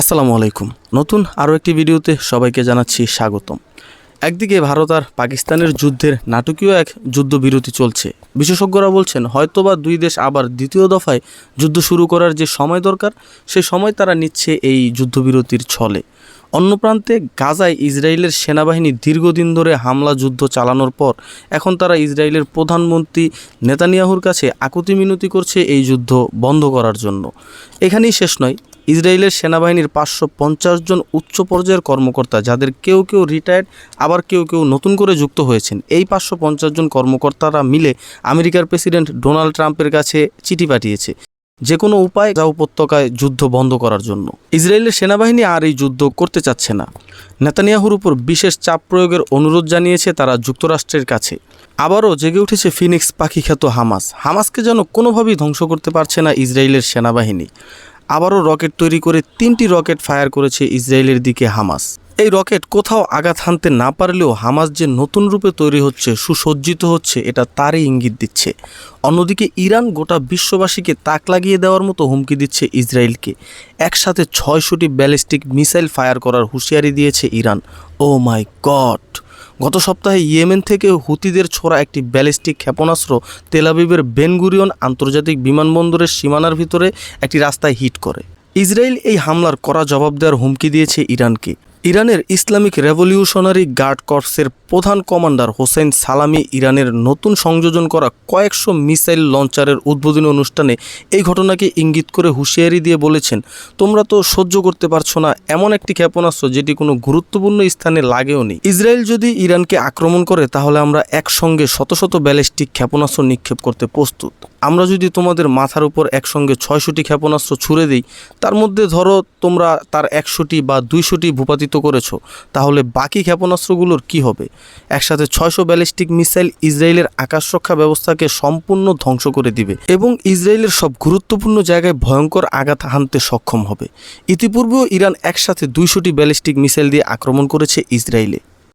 আসসালামু আলাইকুম। নতুন আরও একটি ভিডিওতে সবাইকে জানাচ্ছি স্বাগতম। একদিকে ভারত আর পাকিস্তানের যুদ্ধের নাটকীয় এক যুদ্ধবিরতি চলছে। বিশেষজ্ঞরা বলছেন হয়তোবা দুই দেশ আবার দ্বিতীয় দফায় যুদ্ধ শুরু করার যে সময় দরকার সেই সময় তারা নিচ্ছে এই যুদ্ধবিরতির ছলে। অন্য প্রান্তে গাজায় ইসরায়েলের সেনাবাহিনী দীর্ঘদিন ধরে হামলা যুদ্ধ চালানোর পর এখন তারা ইসরায়েলের প্রধানমন্ত্রী নেতানিয়াহুর কাছে আকুতি মিনতি করছে এই যুদ্ধ বন্ধ করার জন্য। এখানেই শেষ নয়, ইসরায়েলের সেনাবাহিনীর 550 জন উচ্চ পর্যায়ের কর্মকর্তা, যাদের কেউ কেউ রিটায়ার্ড আবার কেউ কেউ নতুন করে যুক্ত হয়েছেন, এই 550 জন কর্মকর্তারা মিলে আমেরিকার প্রেসিডেন্ট ডোনাল্ড ট্রাম্পের কাছে চিঠি পাঠিয়েছে যে কোনো উপায় গাজা উপত্যকায় যুদ্ধ বন্ধ করার জন্য। ইসরায়েলের সেনাবাহিনী আর এই যুদ্ধ করতে চাচ্ছে না। নেতানিয়াহুর উপর বিশেষ চাপ প্রয়োগের অনুরোধ জানিয়েছে তারা যুক্তরাষ্ট্রের কাছে। আবারও জেগে উঠেছে ফিনিক্স পাখি খ্যাত হামাসকে যেন কোনোভাবেই ধ্বংস করতে পারছে না ইসরায়েলের সেনাবাহিনী। আবারও রকেট তৈরি করে 3টি রকেট ফায়ার করেছে ইসরায়েলের দিকে হামাস। এই রকেট কোথাও আঘাত হানতে না পারলেও হামাস যে নতুন রূপে তৈরি হচ্ছে, সুসজ্জিত হচ্ছে, এটা তারই ইঙ্গিত দিচ্ছে। অন্যদিকে ইরান গোটা বিশ্ববাসীকে তাক লাগিয়ে দেওয়ার মতো হুমকি দিচ্ছে ইসরায়েলকে। একসাথে 600টি ব্যালিস্টিক মিসাইল ফায়ার করার হুঁশিয়ারি দিয়েছে ইরান। ও মাই গড! গত সপ্তাহে ইয়েমেন থেকে হুতিদের ছোড়া একটি ব্যালিস্টিক ক্ষেপণাস্ত্র তেল আবিবের বেন গুরিয়ন আন্তর্জাতিক বিমানবন্দরের সীমানার ভিতরে একটি রাস্তায় হিট করে। ইসরায়েল এই হামলার কড়া জবাব দেওয়ার হুমকি দিয়েছে ইরানকে। ইরানের ইসলামিক রেভলিউশনারি গার্ড কর্পসের প্রধান কমান্ডার হোসেন সালামি ইরানের নতুন সংযোজন করা কয়েকশো মিসাইল লঞ্চারের উদ্বোধনী অনুষ্ঠানে এই ঘটনাকে ইঙ্গিত করে হুঁশিয়ারি দিয়ে বলেছেন, তোমরা তো সহ্য করতে পারছো না এমন একটি ক্ষেপণাস্ত্র যেটি কোনো গুরুত্বপূর্ণ স্থানে লাগেও নি। ইসরায়েল যদি ইরানকে আক্রমণ করে তাহলে আমরা একসঙ্গে শত শত ব্যালিস্টিক ক্ষেপণাস্ত্র নিক্ষেপ করতে প্রস্তুত। আমরা যদি তোমাদের মাথার উপর একসঙ্গে 600টি ক্ষেপণাস্ত্র ছুড়ে দিই, তার মধ্যে ধরো তোমরা তার 100টি বা 200টি ভূপাতিত করেছো, তাহলে বাকি ক্ষেপণাস্ত্রগুলোর কি হবে? একসাথে 600 ব্যালিস্টিক মিসাইল ইসরায়েলের আকাশরক্ষা ব্যবস্থাকে সম্পূর্ণ ধ্বংস করে দিবে এবং ইসরায়েলের সব গুরুত্বপূর্ণ জায়গায় ভয়ঙ্কর আঘাত হানতে সক্ষম হবে। ইতিপূর্বেও ইরান একসাথে 200টি ব্যালিস্টিক মিসাইল দিয়ে আক্রমণ করেছে ইসরায়েলে।